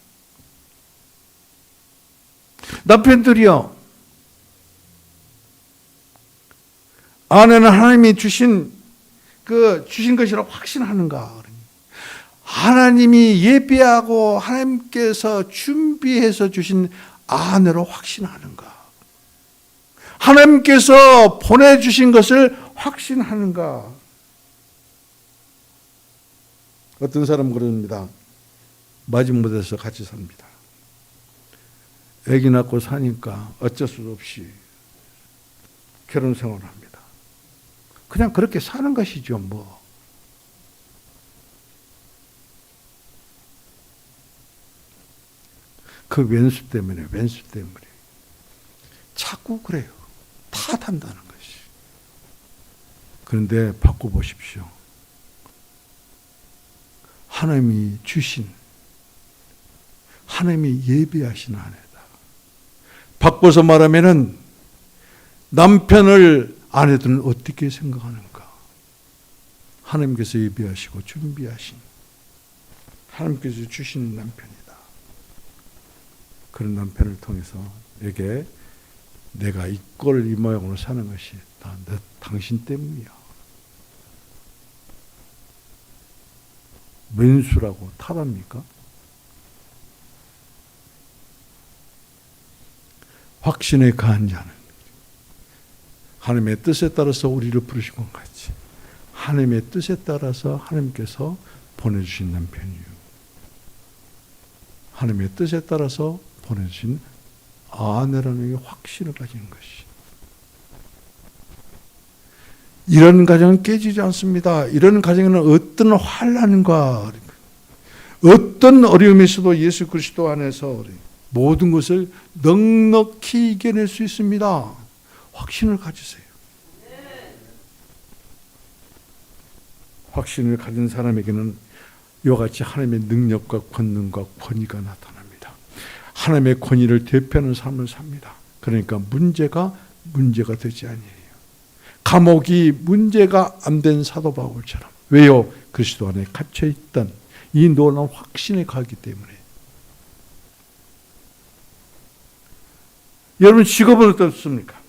남편들이요, 아내는 하나님이 주신 것이라고 확신하는가? 하나님이 예비하고 하나님께서 준비해서 주신 아내로 확신하는가? 하나님께서 보내주신 것을 확신하는가? 어떤 사람은 그럽니다. 마지못해서 같이 삽니다. 아기 낳고 사니까 어쩔 수 없이 결혼 생활을 합니다. 그냥 그렇게 사는 것이죠, 뭐. 그 왼수 때문에 자꾸 그래요. 탓한다는 것이. 그런데 바꿔보십시오. 하나님이 주신, 하나님이 예비하신 아내다. 바꿔서 말하면은 남편을 아내들은 어떻게 생각하는가? 하나님께서 예비하시고 준비하신, 하나님께서 주시는 남편이다. 그런 남편을 통해서 내게 내가 이 꼴 이 모양으로 사는 것이 다 당신 때문이야. 왼수라고 탓합니까? 확신에 가한 자는 하나님의 뜻에 따라서 우리를 부르신 것 같이 하나님의 뜻에 따라서 하나님께서 보내주신 남편이요. 하나님의 뜻에 따라서 보내주신 아내라는 확신을 가지는 것이. 이런 가정은 깨지지 않습니다. 이런 가정에는 어떤 환난과 어떤 어려움이 있어도 예수 그리스도 안에서 모든 것을 넉넉히 이겨낼 수 있습니다. 확신을 가지세요. 확신을 가진 사람에게는 이와 같이 하나님의 능력과 권능과 권위가 나타납니다. 하나님의 권위를 대표하는 삶을 삽니다. 그러니까 문제가 되지 아니에요. 감옥이 문제가 안 된 사도 바울처럼. 왜요? 그리스도 안에 갇혀있던 이 놀라운 확신에 가기 때문에. 여러분 직업은 어떻습니까?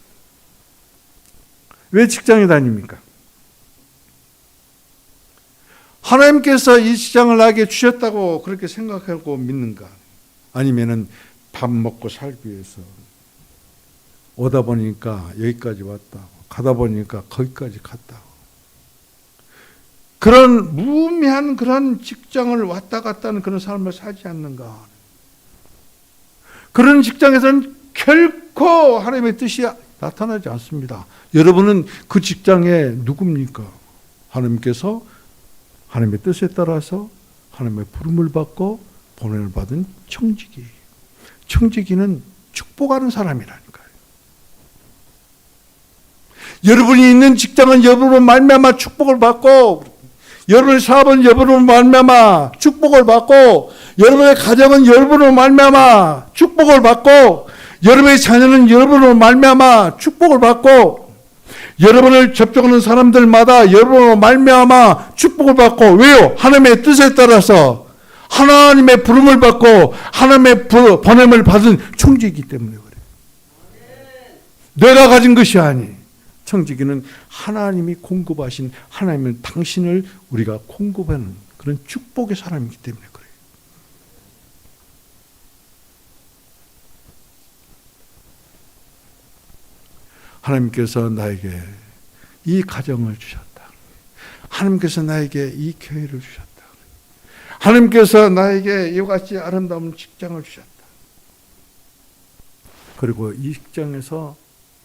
왜 직장에 다닙니까? 하나님께서 이 직장을 나에게 주셨다고 그렇게 생각하고 믿는가? 아니면은 밥 먹고 살기 위해서 오다 보니까 여기까지 왔다고 가다 보니까 거기까지 갔다고 그런 무의미한 그런 직장을 왔다 갔다 하는 그런 삶을 살지 않는가? 그런 직장에서는 결코 하나님의 뜻이 나타나지 않습니다. 여러분은 그 직장에 누굽니까? 하나님께서 하나님의 뜻에 따라서 하나님의 부름을 받고 보냄을 받은 청지기. 청지기는 축복하는 사람이라니까요. 여러분이 있는 직장은 여러분으로 말미암아 축복을 받고, 여러분의 사업은 여러분으로 말미암아 축복을 받고, 여러분의 가정은 여러분으로 말미암아 축복을 받고, 여러분의 자녀는 여러분으로 말미암아 축복을 받고, 여러분을 접촉하는 사람들마다 여러분으로 말미암아 축복을 받고. 왜요? 하나님의 뜻에 따라서 하나님의 부름을 받고 하나님의 보냄을 받은 청지기이기 때문에 그래요. 내가 가진 것이 아니. 청지기는 하나님이 공급하신 하나님은 당신을 우리가 공급하는 그런 축복의 사람이기 때문에 그래요. 하나님께서 나에게 이 가정을 주셨다. 하나님께서 나에게 이 교회를 주셨다. 하나님께서 나에게 이와 같이 아름다운 직장을 주셨다. 그리고 이 직장에서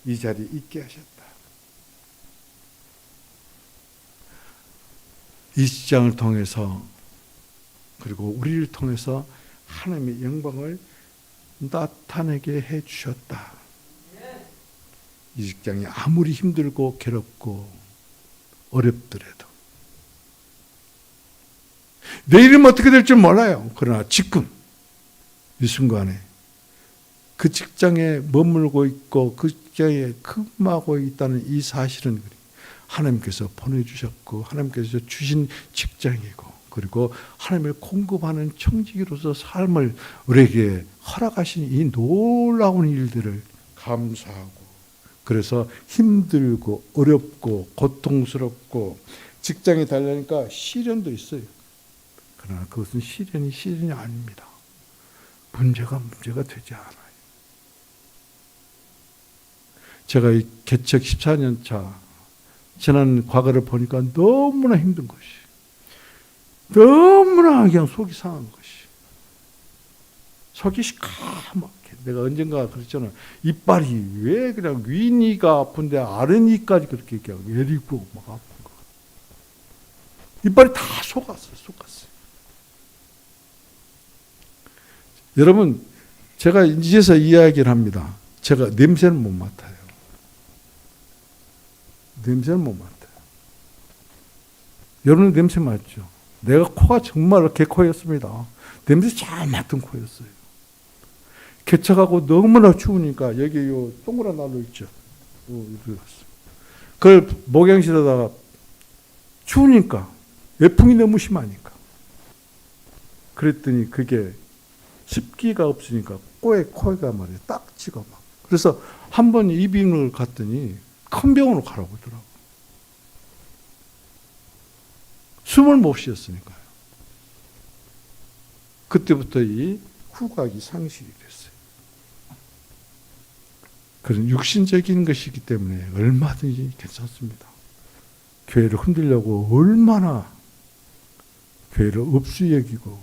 이 자리에 있게 하셨다. 이 직장을 통해서 그리고 우리를 통해서 하나님의 영광을 나타내게 해 주셨다. 이 직장이 아무리 힘들고 괴롭고 어렵더라도 내일은 어떻게 될지 몰라요. 그러나 지금 이 순간에 그 직장에 머물고 있고 그 직장에 근무하고 있다는 이 사실은 하나님께서 보내주셨고 하나님께서 주신 직장이고 그리고 하나님을 공급하는 청지기로서 삶을 우리에게 허락하신 이 놀라운 일들을 감사하고 그래서 힘들고 어렵고 고통스럽고 직장에 달려니까 시련도 있어요. 그러나 그것은 시련이 아닙니다. 문제가 되지 않아요. 제가 이 개척 14년 차 지난 과거를 보니까 너무나 힘든 것이 너무나 그냥 속이 상한 것이 속이 시커멓게 내가 언젠가 그랬잖아. 이빨이 왜 그냥 윗니가 아픈데 아랫니까지 그렇게 그냥 내리고 막 아픈 거. 이빨이 다 속았어요. 여러분, 제가 이제서 이야기를 합니다. 제가 냄새를 못 맡아요. 여러분 냄새 맡죠? 내가 코가 정말 개코였습니다. 냄새 잘 맡은 코였어요. 개척하고 너무나 추우니까 여기 요 동그란 난로 있죠. 그걸 목양실에다가 추우니까 외풍이 너무 심하니까 그랬더니 그게 습기가 없으니까 코에가 말이야 딱 찍어 막. 그래서 한 번 이비인후과를 갔더니 큰 병원으로 가라고 하더라고. 숨을 못 쉬었으니까요. 그때부터 이 후각이 상실이 됐어요. 그런 육신적인 것이기 때문에 얼마든지 괜찮습니다. 교회를 흔들려고 얼마나 교회를 업수 여기고,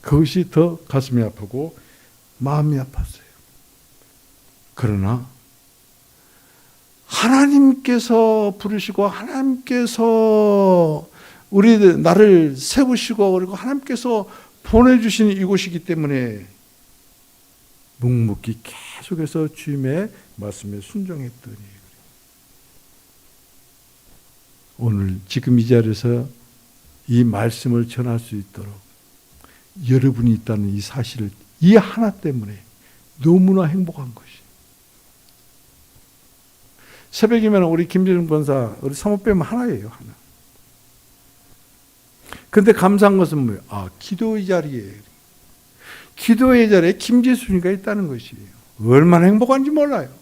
그것이 더 가슴이 아프고 마음이 아팠어요. 그러나 하나님께서 부르시고 하나님께서 나를 세우시고 그리고 하나님께서 보내주신 이곳이기 때문에 묵묵히 계속해서 주님의 말씀에 순종했더니, 오늘 지금 이 자리에서 이 말씀을 전할 수 있도록 여러분이 있다는 이 사실을, 이 하나 때문에 너무나 행복한 것이. 새벽이면 우리 김재중 권사, 우리 사모뱀 하나예요, 하나. 근데 감사한 것은 뭐예요? 기도의 자리에, 기도의 자리에 김재순이가 있다는 것이에요. 얼마나 행복한지 몰라요.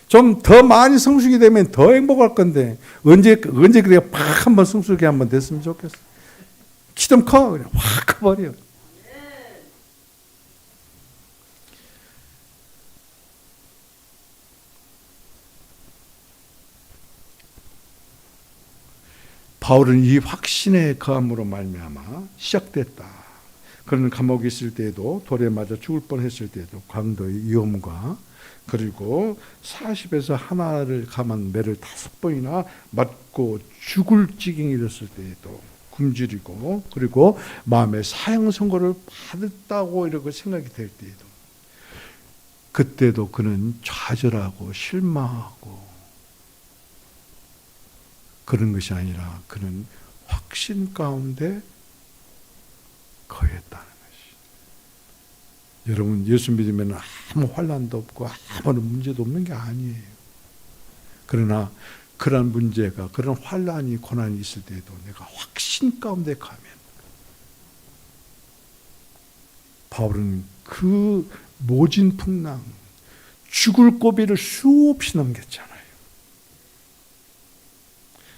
좀 더 많이 성숙이 되면 더 행복할 건데, 언제 그래 팍 한번 성숙이 한번 됐으면 좋겠어. 키 좀 커, 그냥 확 커버려. 바울은 이 확신의 거함으로 말미암아 시작됐다. 그는 감옥에 있을 때에도, 돌에 맞아 죽을 뻔했을 때에도 강도의 위험과, 그리고 40에서 하나를 감한 매를 5번이나 맞고 죽을 지경이 이랬을 때에도 굶주리고, 그리고 마음에 사형 선고를 받았다고 이렇게 생각이 될 때에도, 그때도 그는 좌절하고 실망하고 그런 것이 아니라 그는 확신 가운데 거했다는 것이. 여러분, 예수 믿으면 아무 환난도 없고 아무런 문제도 없는 게 아니에요. 그러나 그런 문제가, 그런 환난이, 고난이 있을 때에도 내가 확신 가운데 가면, 바울은 그 모진 풍랑, 죽을 고비를 수없이 넘겼잖아요.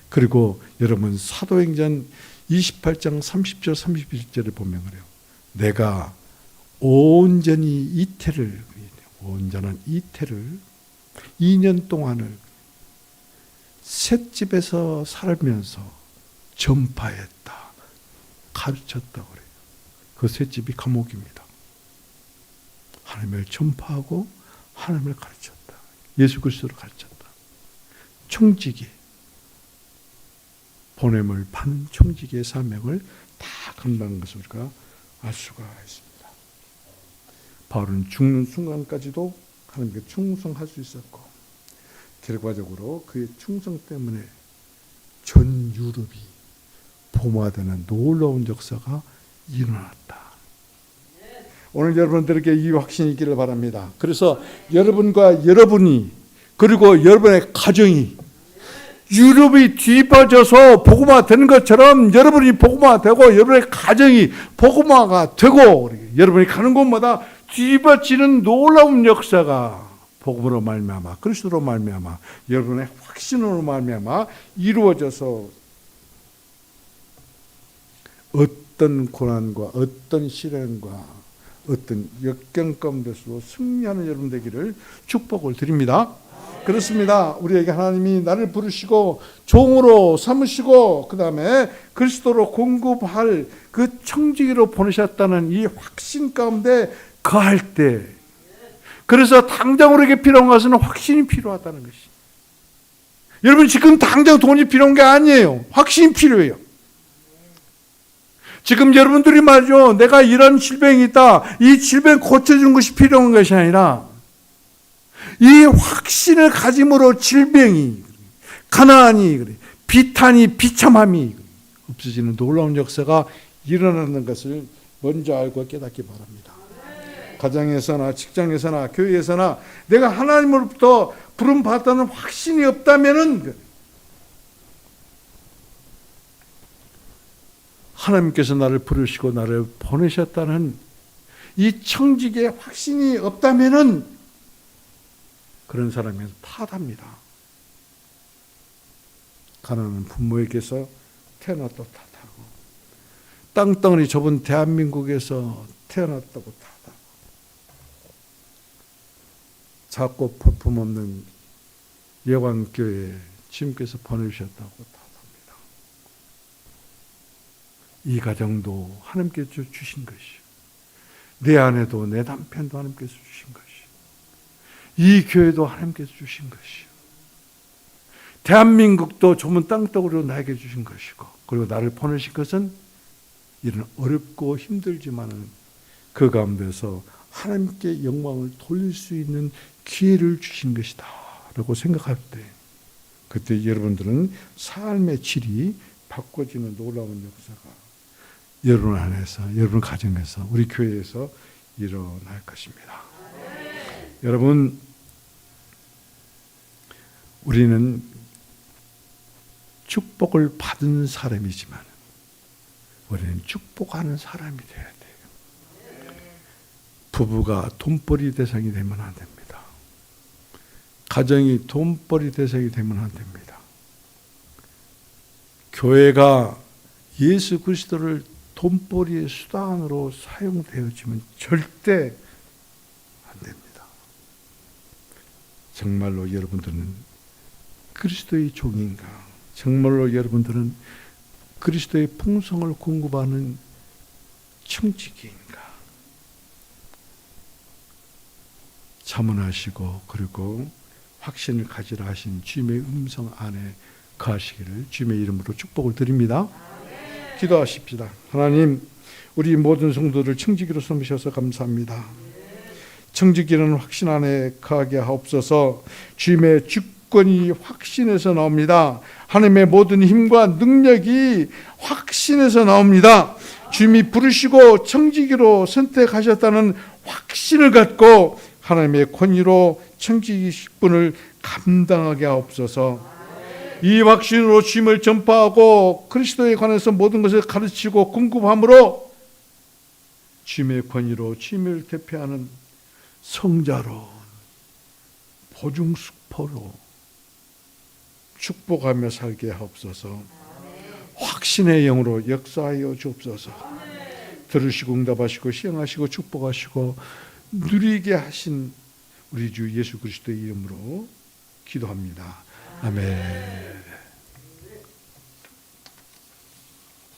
그리고 여러분, 사도행전 28장 30절 31절을 보면 그래요. 내가 온전히 온전한 이태를 2년 동안을 셋집에서 살면서 전파했다, 가르쳤다고 그래요. 그 셋집이 감옥입니다. 하나님을 전파하고 하나님을 가르쳤다. 예수 그리스도를 가르쳤다. 청지기, 보냄을 파는 청지기의 사명을 다 감당한 것을 우리가 알 수가 있습니다. 바울은 죽는 순간까지도 하나님께 충성할 수 있었고, 결과적으로 그의 충성 때문에 전 유럽이 포마되는 놀라운 역사가 일어났다. 오늘 여러분들에게 이 확신이 있기를 바랍니다. 그래서 여러분과 여러분이, 그리고 여러분의 가정이 유럽이 뒤집어져서 복음화 되는 것처럼 여러분이 복음화 되고 여러분의 가정이 복음화가 되고, 여러분이 가는 곳마다 뒤집어지는 놀라운 역사가 복음으로 말미암아, 그리스도로 말미암아, 여러분의 확신으로 말미암아 이루어져서 어떤 고난과 어떤 시련과 어떤 역경 가운데서도 승리하는 여러분 되기를 축복을 드립니다. 그렇습니다. 우리에게 하나님이 나를 부르시고 종으로 삼으시고 그 다음에 그리스도로 공급할 그 청지기로 보내셨다는 이 확신 가운데 거할 때, 그래서 당장 우리에게 필요한 것은 확신이 필요하다는 것이. 여러분, 지금 당장 돈이 필요한 게 아니에요. 확신이 필요해요. 지금 여러분들이 말이죠, 내가 이런 질병이 있다, 이 질병 고쳐주는 것이 필요한 것이 아니라 이 확신을 가짐으로 질병이, 가난이, 비탄이, 비참함이 없어지는 놀라운 역사가 일어나는 것을 먼저 알고 깨닫기 바랍니다. 가정에서나 직장에서나 교회에서나 내가 하나님으로부터 부름받았다는 확신이 없다면은 하나님께서 나를 부르시고 나를 보내셨다는 이 청지기의 확신이 없다면은 그런 사람은 타답니다. 가난한 부모에게서 태어났다고 탓하고, 땅덩어리 좁은 대한민국에서 태어났다고 탓하고, 작고 볼품없는 예관교회에 주님께서 보내주셨다고 탓합니다. 이 가정도 하나님께서 주신 것이요, 내 아내도 내 남편도 하나님께서 주신 것이요, 이 교회도 하나님께서 주신 것이요, 대한민국도 좁은 땅덩어리로 나에게 주신 것이고, 그리고 나를 보내신 것은 이런 어렵고 힘들지만은 그 가운데서 하나님께 영광을 돌릴 수 있는 기회를 주신 것이다 라고 생각할 때, 그때 여러분들은 삶의 질이 바꿔지는 놀라운 역사가 여러분 안에서, 여러분 가정에서, 우리 교회에서 일어날 것입니다. 여러분, 우리는 축복을 받은 사람이지만 우리는 축복하는 사람이 되어야 돼요. 부부가 돈벌이 대상이 되면 안 됩니다. 가정이 돈벌이 대상이 되면 안 됩니다. 교회가 예수 그리스도를 돈벌이의 수단으로 사용되어지면 절대 안 됩니다. 정말로 여러분들은 그리스도의 종인가? 정말로 여러분들은 그리스도의 풍성을 공급하는 청지기인가? 자문하시고 그리고 확신을 가지라 하신 주님의 음성 안에 거하시기를 주님의 이름으로 축복을 드립니다. 기도하십시다. 하나님, 우리 모든 성도들 청지기로 삼으셔서 감사합니다. 청지기는 확신 안에 거하게 하옵소서. 주님의 주권이 확신에서 나옵니다. 하나님의 모든 힘과 능력이 확신에서 나옵니다. 주님이 부르시고 청지기로 선택하셨다는 확신을 갖고 하나님의 권위로 청지기 직분을 감당하게 하옵소서. 이 확신으로 주님을 전파하고 그리스도에 관해서 모든 것을 가르치고 공급함으로 주님의 권위로 주님을 대표하는 성자로, 보증수포로 축복하며 살게 하옵소서. 확신의 영으로 역사하여 주옵소서. 들으시고 응답하시고 시행하시고 축복하시고 누리게 하신 우리 주 예수 그리스도의 이름으로 기도합니다. 아멘.